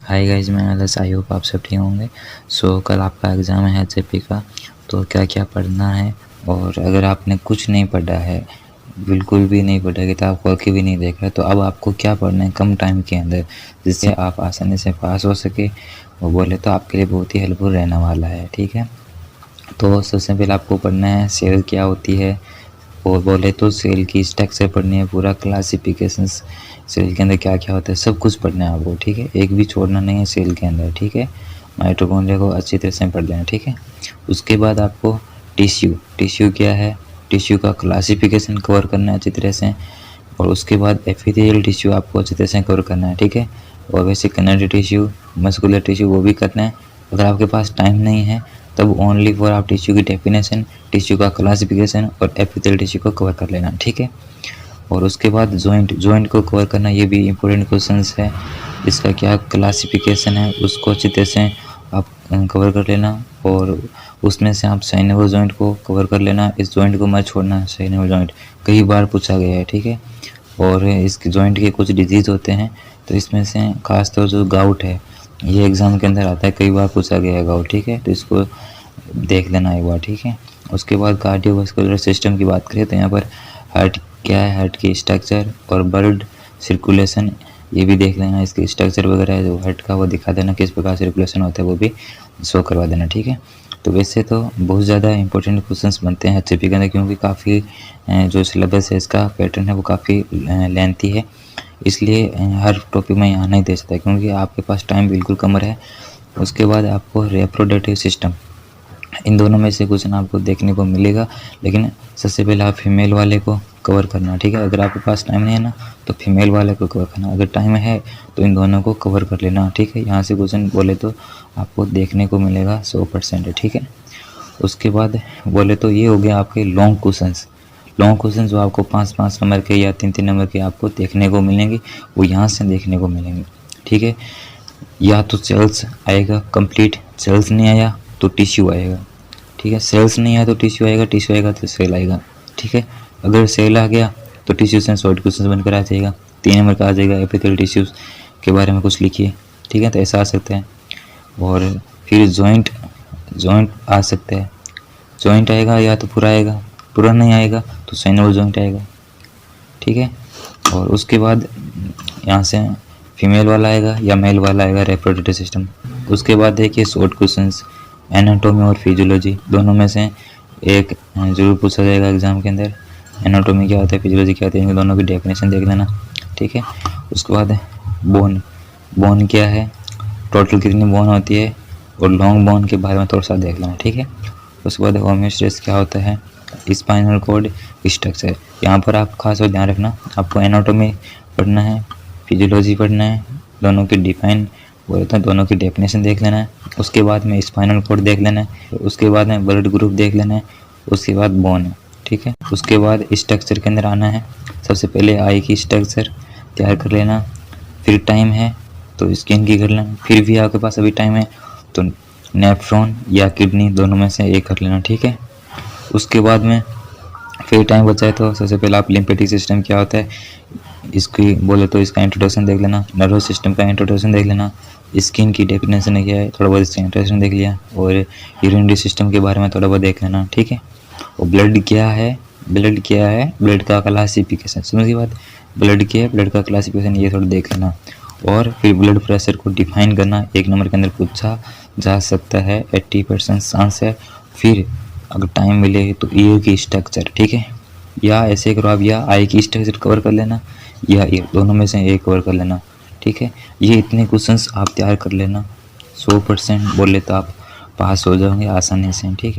Hi guys, मैं LS. I hope आप सब ठीक होंगे। सो कल आपका एग्ज़ाम है एचएपी का, तो क्या क्या पढ़ना है। और अगर आपने कुछ नहीं पढ़ा है, बिल्कुल भी नहीं पढ़ा, किताब खोल के भी नहीं देखा, तो अब आपको क्या पढ़ना है कम टाइम के अंदर, जिससे आप आसानी से पास हो सके। वो बोले तो आपके लिए बहुत ही हेल्पफुल रहने वाला है। ठीक है, तो सबसे पहले आपको पढ़ना है सेल क्या होती है, और बोले तो सेल की स्ट्रक्चर पढ़नी है, पूरा क्लासिफिकेशंस सेल के अंदर क्या क्या होता है सब कुछ पढ़ना है आपको। ठीक है, एक भी छोड़ना नहीं है सेल के अंदर। ठीक है, माइटोकॉन्ड्रिया को अच्छी तरह से पढ़ लेना। ठीक है, उसके बाद आपको टिश्यू क्या है, टिश्यू का क्लासिफिकेशन कवर करना है अच्छी तरह से। और उसके बाद एपिथेलियल टिश्यू आपको अच्छी तरह से कवर करना है। ठीक है, और वैसे कनेक्टिव टिश्यू, मस्कुलर टिश्यू वो भी करना है। अगर आपके पास टाइम नहीं है तब ओनली फॉर आप टिश्यू की डेफिनेशन, टिश्यू का क्लासिफिकेशन और एपिथेलियल टिश्यू को कवर कर लेना। ठीक है, और उसके बाद जॉइंट को कवर करना, ये भी इम्पोर्टेंट क्वेश्चंस है। इसका क्या क्लासिफिकेशन है उसको अच्छी तरह से आप कवर कर लेना, और उसमें से आप साइनेबल जॉइंट को कवर कर लेना। इस जॉइंट को मत छोड़ना, साइनेबल जॉइंट कई बार पूछा गया है। ठीक है, और इसके जॉइंट के कुछ डिजीज़ होते हैं, तो इसमें से खासतौर जो गाउट है, ये एग्ज़ाम के अंदर आता है, कई बार पूछा गया है गाउट। ठीक है, तो इसको देख लेना एक बार। ठीक है, उसके बाद कार्डियोवास्कुलर सिस्टम की बात करें तो यहाँ पर हार्ट क्या है, हार्ट की स्ट्रक्चर और ब्लड सर्कुलेशन ये भी देख लेना। इसके स्ट्रक्चर वगैरह है जो हार्ट का, वो दिखा देना, किस प्रकार सर्कुलेशन होता है वो भी शो करवा देना। ठीक है, तो वैसे तो बहुत ज़्यादा इंपॉर्टेंट क्वेश्चंस बनते हैं एचपी के अंदर, क्योंकि काफ़ी जो सिलेबस है इसका पैटर्न है वो काफ़ी लेंथी है, इसलिए हर टॉपिक में यहाँ नहीं दे सकता, क्योंकि आपके पास टाइम बिल्कुल कम है। उसके बाद आपको रिप्रोडक्टिव सिस्टम, इन दोनों में से कुछ ना आपको देखने को मिलेगा, लेकिन सबसे पहले आप फीमेल वाले को कवर करना। ठीक है, अगर आपके पास टाइम नहीं है ना तो फीमेल वाले को कवर करना, अगर टाइम है तो इन दोनों को कवर कर लेना। ठीक है, यहाँ से क्वेश्चन बोले तो आपको देखने को मिलेगा 100%। ठीक है, उसके बाद बोले तो ये हो गया आपके लॉन्ग क्वेश्चन जो आपको 5-5 नंबर के या 3-3 नंबर के आपको देखने को मिलेंगे, वो यहाँ से देखने को मिलेंगे। ठीक है, या तो सेल्स आएगा कंप्लीट, सेल्स नहीं आया तो टिश्यू आएगा। ठीक है, सेल्स नहीं आया तो टिश्यू आएगा, टिश्यू आएगा तो सेल आएगा। ठीक है, अगर सेल आ गया तो टिश्यू से शॉर्ट क्वेश्चन बनकर आ जाएगा, 3 नंबर का आ जाएगा, एपिथेलियल टिश्यूज के बारे में कुछ लिखिए। ठीक है, तो ऐसा आ सकता है। और फिर जॉइंट आ सकता है, जॉइंट आएगा या तो पूरा आएगा, पूरा नहीं आएगा तो साइनेबल जॉइंट आएगा। ठीक है, और उसके बाद यहाँ से फीमेल वाला आएगा या मेल वाला आएगा, रिप्रोडक्टिव सिस्टम। उसके बाद देखिए शॉर्ट क्वेश्चंस, एनाटॉमी और फिजियोलॉजी, दोनों में से एक ज़रूर पूछा जाएगा एग्जाम के अंदर। एनाटॉमी क्या होता है, फिजियोलॉजी क्या होती है, इन दोनों की डेफिनेशन देख लेना। ठीक है, उसके बाद बोन क्या है, टोटल कितनी बोन होती है, और लॉन्ग बोन के बारे में थोड़ा सा देख लेना। ठीक है, उसके बाद होम्योस्टेसिस क्या होता है, स्पाइनल कॉर्ड स्ट्रक्चर, यहाँ पर आप खास और ध्यान रखना, आपको एनाटॉमी पढ़ना है, फिजियोलॉजी पढ़ना है, दोनों की डिफाइन बोलते हैं, दोनों की डेफिनेशन देख लेना है। उसके बाद में स्पाइनल कॉर्ड देख लेना है, उसके बाद में ब्लड ग्रुप देख लेना है, उसके बाद बोन है। ठीक है, उसके बाद स्ट्रक्चर के अंदर आना है। सबसे पहले आई की स्ट्रक्चर तैयार कर लेना, फिर टाइम है तो स्किन की कर लेना, फिर भी आपके पास अभी टाइम है तो नेफ्रॉन या किडनी दोनों में से एक कर लेना। ठीक है, उसके बाद में फिर टाइम बचा है तो सबसे पहले आप लिम्फेटिक सिस्टम क्या होता है इसकी बोले तो इसका इंट्रोडक्शन देख लेना, नर्वस सिस्टम का इंट्रोडक्शन देख लेना, स्किन की डेफिनेशन क्या है थोड़ा बहुत इसका इंट्रोडक्शन देख लिया, और यूरिनरी सिस्टम के बारे में थोड़ा बहुत देख लेना। ठीक है, और ब्लड क्या है, ब्लड का क्लासिफिकेशन, समझ की बात, ब्लड क्या है, ब्लड का क्लासिफिकेशन ये थोड़ा देख लेना। और फिर ब्लड प्रेशर को डिफाइन करना, 1 नंबर के अंदर पूछा जा सकता है, 80% चांस है। फिर अगर टाइम मिले तो ईयर की स्ट्रक्चर, ठीक है, या ऐसे करो आप, या आई की स्ट्रक्चर कवर कर लेना या ईयर, दोनों में से एक कवर कर लेना। ठीक है, ये इतने क्वेश्चंस आप तैयार कर लेना, 100% बोले तो आप पास हो जाओगे आसानी से। ठीक है।